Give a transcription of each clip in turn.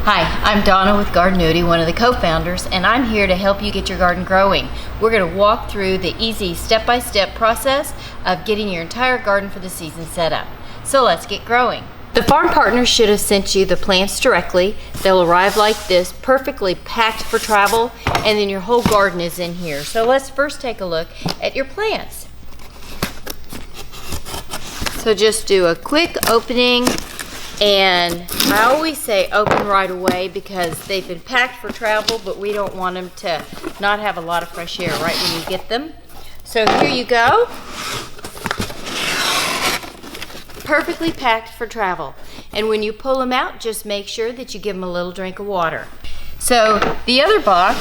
Hi, I'm Donna with Gardenuity, one of the co-founders, and I'm here to help you get your garden growing. We're going to walk through the easy step-by-step process of getting your entire garden for the season set up. So let's get growing. The farm partner should have sent you the plants directly. They'll arrive like this, perfectly packed for travel, and then your whole garden is in here. So let's first take a look at your plants. So just do a quick opening. And I always say open right away because they've been packed for travel, but we don't want them to not have a lot of fresh air right when you get them. So here you go. Perfectly packed for travel. And when you pull them out, just make sure that you give them a little drink of water. So the other box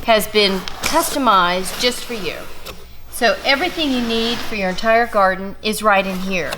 has been customized just for you. So everything you need for your entire garden is right in here.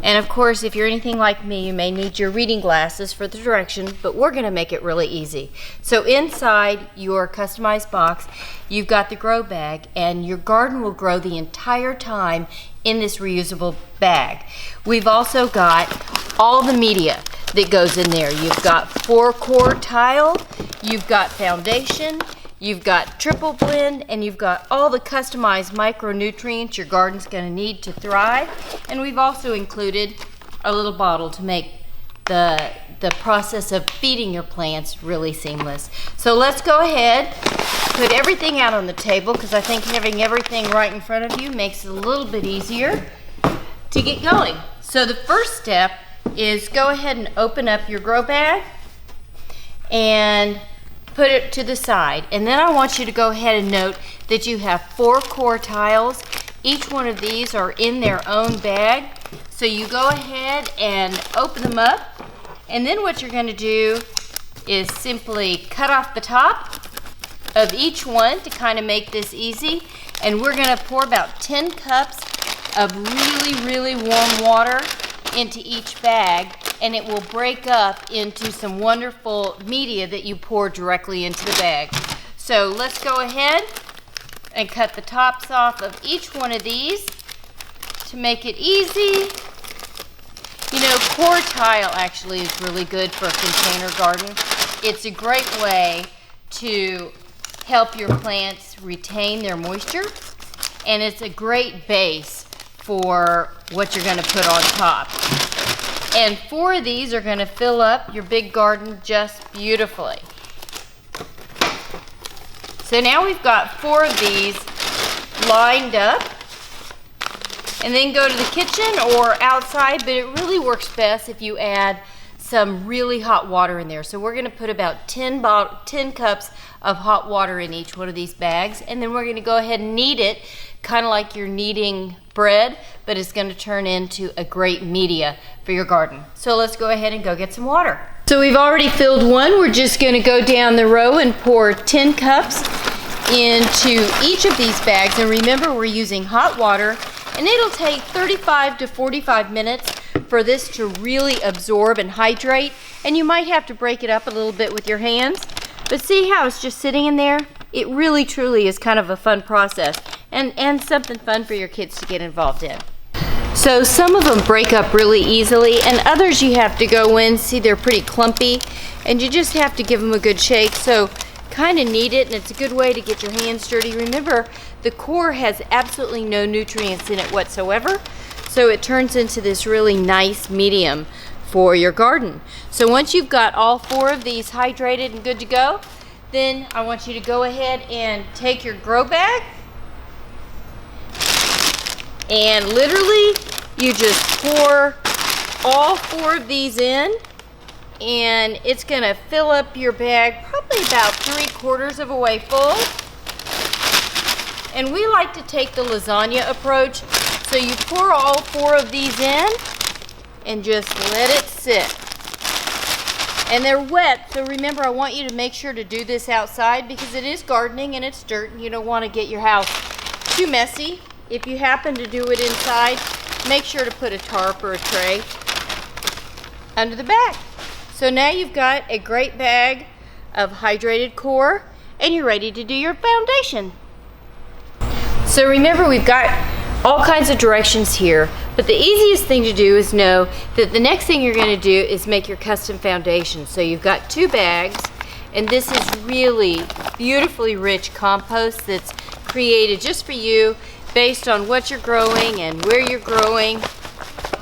And of course, if you're anything like me, you may need your reading glasses for the direction, but we're going to make it really easy. So inside your customized box, you've got the grow bag, and your garden will grow the entire time in this reusable bag. We've also got all the media that goes in there. You've got 4-core tile, you've got foundation, you've got triple blend, and you've got all the customized micronutrients your garden's going to need to thrive. And we've also included a little bottle to make the process of feeding your plants really seamless. So let's go ahead, put everything out on the table, because I think having everything right in front of you makes it a little bit easier to get going. So the first step is go ahead and open up your grow bag and put it to the side. And then I want you to go ahead and note that you have 4-core tiles. Each one of these are in their own bag. So you go ahead and open them up. And then what you're going to do is simply cut off the top of each one to kind of make this easy. And we're going to pour about 10 cups of really, really warm water into each bag, and it will break up into some wonderful media that you pour directly into the bag. So let's go ahead and cut the tops off of each one of these to make it easy. You know, core tile actually is really good for a container garden. It's a great way to help your plants retain their moisture, and it's a great base for what you're going to put on top. And 4 of these are going to fill up your big garden just beautifully. So now we've got 4 of these lined up. And then go to the kitchen or outside, but it really works best if you add some really hot water in there. So we're going to put about 10 cups of hot water in each one of these bags, and then we're going to go ahead and knead it, kind of like you're kneading bread, but it's going to turn into a great media for your garden. So let's go ahead and go get some water. So we've already filled one. We're just going to go down the row and pour 10 cups into each of these bags. And remember, we're using hot water, and it'll take 35 to 45 minutes for this to really absorb and hydrate. And you might have to break it up a little bit with your hands. But see how it's just sitting in there? It really truly is kind of a fun process, and something fun for your kids to get involved in. So some of them break up really easily, and others you have to go in, see they're pretty clumpy, and you just have to give them a good shake. So kind of knead it, and it's a good way to get your hands dirty. Remember, the core has absolutely no nutrients in it whatsoever, so it turns into this really nice medium for your garden. So once you've got all 4 of these hydrated and good to go, then I want you to go ahead and take your grow bag, and literally you just pour all 4 of these in, and it's going to fill up your bag probably about 3/4 of a way full. And we like to take the lasagna approach. So you pour all 4 of these in and just let it sit. And they're wet, so remember, I want you to make sure to do this outside because it is gardening and it's dirt, and you don't want to get your house too messy. If you happen to do it inside, make sure to put a tarp or a tray under the bag. So now you've got a great bag of hydrated core, and you're ready to do your foundation. So remember, we've got all kinds of directions here, but the easiest thing to do is know that the next thing you're going to do is make your custom foundation. So you've got 2 bags, and this is really beautifully rich compost that's created just for you based on what you're growing and where you're growing.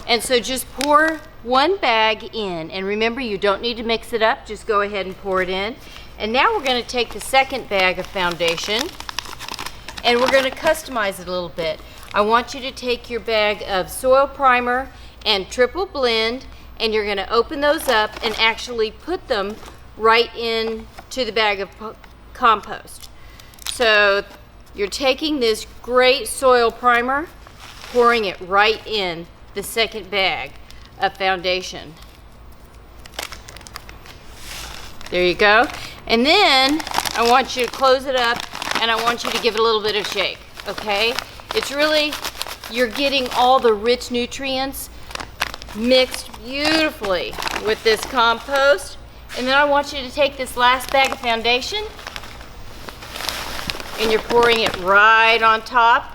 And so just pour 1 bag in, and remember, you don't need to mix it up, just go ahead and pour it in. And now we're going to take the second bag of foundation and we're going to customize it a little bit. I want you to take your bag of soil primer and triple blend, and you're going to open those up and actually put them right into the bag of compost. So you're taking this great soil primer, pouring it right in the second bag of foundation. There you go. And then I want you to close it up, and I want you to give it a little bit of shake, okay? It's really, you're getting all the rich nutrients mixed beautifully with this compost. And then I want you to take this last bag of foundation and you're pouring it right on top.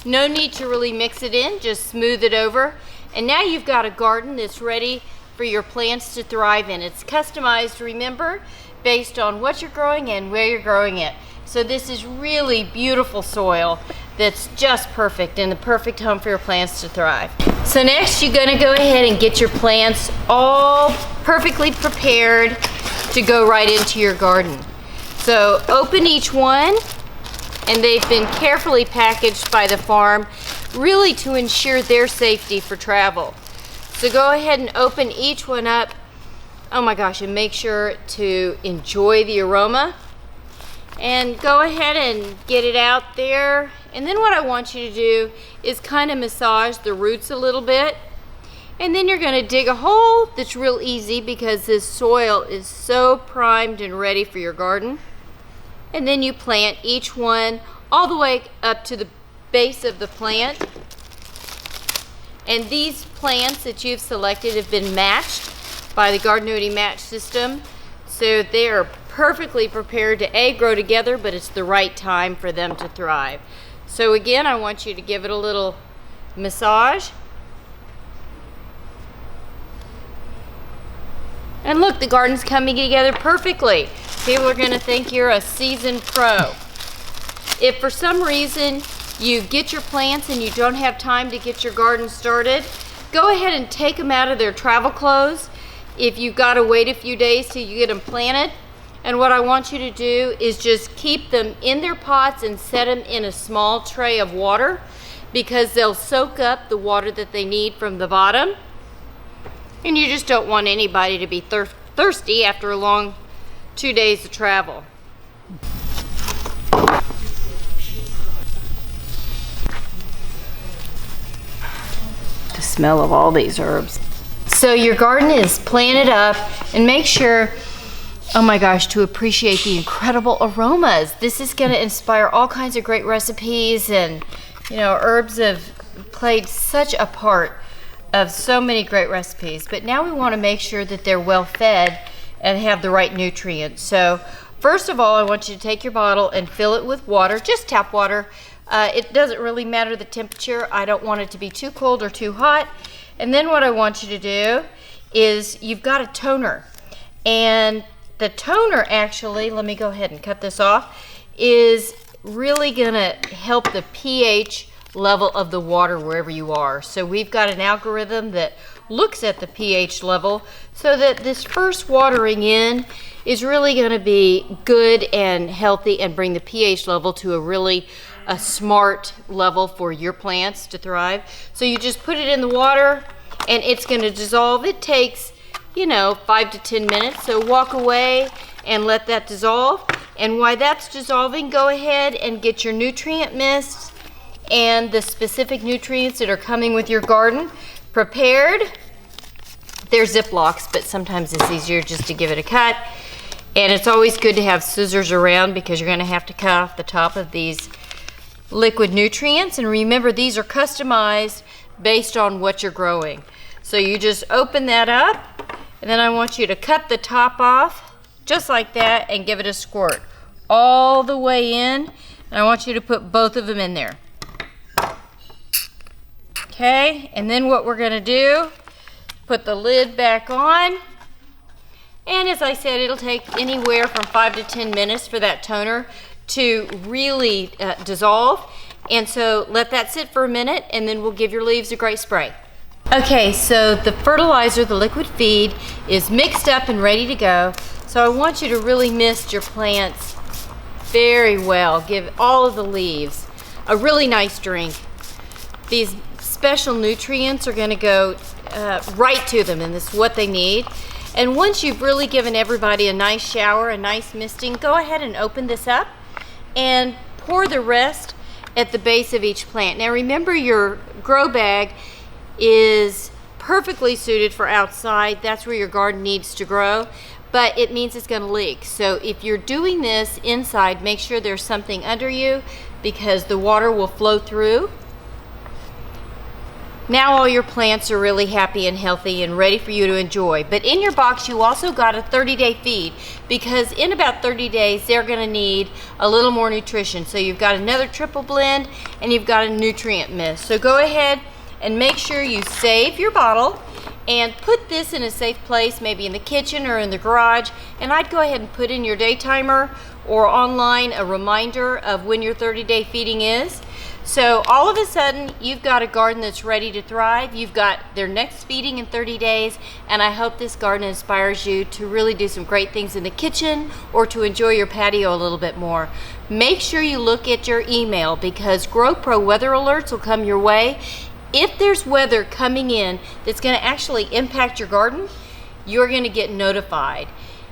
No need to really mix it in, just smooth it over. And now you've got a garden that's ready for your plants to thrive in. It's customized, remember, based on what you're growing and where you're growing it. So this is really beautiful soil that's just perfect and the perfect home for your plants to thrive. So next you're going to go ahead and get your plants all perfectly prepared to go right into your garden. So open each one, and they've been carefully packaged by the farm, really to ensure their safety for travel. So go ahead and open each one up. Oh my gosh, and make sure to enjoy the aroma. And go ahead and get it out there. And then what I want you to do is kind of massage the roots a little bit. And then you're going to dig a hole that's real easy because this soil is so primed and ready for your garden. And then you plant each one all the way up to the base of the plant. And these plants that you've selected have been matched by the Gardenuity match system. So they are perfectly prepared to A, grow together, but it's the right time for them to thrive. So again, I want you to give it a little massage. And look, the garden's coming together perfectly. People are going to think you're a seasoned pro. If for some reason you get your plants and you don't have time to get your garden started, go ahead and take them out of their travel clothes if you've got to wait a few days till you get them planted. And what I want you to do is just keep them in their pots and set them in a small tray of water, because they'll soak up the water that they need from the bottom. And you just don't want anybody to be thirsty after a long 2 days of travel. The smell of all these herbs. So your garden is planted up, and make sure, oh my gosh, to appreciate the incredible aromas. This is going to inspire all kinds of great recipes, and you know, herbs have played such a part of so many great recipes. But now we want to make sure that they're well fed and have the right nutrients. So first of all, I want you to take your bottle and fill it with water, just tap water. It doesn't really matter the temperature. I don't want it to be too cold or too hot. And then what I want you to do is, you've got a toner, and the toner actually, let me go ahead and cut this off, is really gonna help the pH level of the water wherever you are. So we've got an algorithm that looks at the pH level so that this first watering in is really gonna be good and healthy and bring the pH level to a smart level for your plants to thrive. So you just put it in the water and it's gonna dissolve. It takes, 5 to 10 minutes. So walk away and let that dissolve. And while that's dissolving, go ahead and get your nutrient mist and the specific nutrients that are coming with your garden prepared. They're Ziplocs, but sometimes it's easier just to give it a cut. And it's always good to have scissors around, because you're gonna have to cut off the top of these liquid nutrients. And remember, these are customized based on what you're growing. So you just open that up, and then I want you to cut the top off just like that and give it a squirt all the way in. And I want you to put both of them in there. Okay, and then what we're gonna do, put the lid back on. And as I said, it'll take anywhere from 5 to 10 minutes for that toner to really dissolve. And so let that sit for a minute, and then we'll give your leaves a great spray. Okay, so the fertilizer, the liquid feed, is mixed up and ready to go. So I want you to really mist your plants very well. Give all of the leaves a really nice drink. These special nutrients are going to go right to them, and this is what they need. And once you've really given everybody a nice shower, a nice misting, go ahead and open this up and pour the rest at the base of each plant. Now remember, your grow bag is perfectly suited for outside. That's where your garden needs to grow, but it means it's going to leak. So if you're doing this inside, make sure there's something under you because the water will flow through. Now all your plants are really happy and healthy and ready for you to enjoy. But in your box, you also got a 30-day feed, because in about 30 days, they're gonna need a little more nutrition. So you've got another triple blend and you've got a nutrient mist. So go ahead and make sure you save your bottle and put this in a safe place, maybe in the kitchen or in the garage. And I'd go ahead and put in your day timer or online a reminder of when your 30-day feeding is. So all of a sudden, you've got a garden that's ready to thrive. You've got their next feeding in 30 days, and I hope this garden inspires you to really do some great things in the kitchen or to enjoy your patio a little bit more. Make sure you look at your email, because GrowPro weather alerts will come your way. If there's weather coming in that's going to actually impact your garden, you're going to get notified.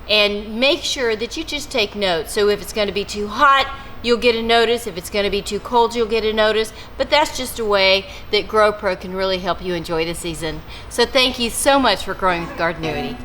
And make sure that you just take notes. So if it's going to be too hot, you'll get a notice. If it's going to be too cold, you'll get a notice. But that's just a way that GrowPro can really help you enjoy the season. So thank you so much for growing with Gardenuity.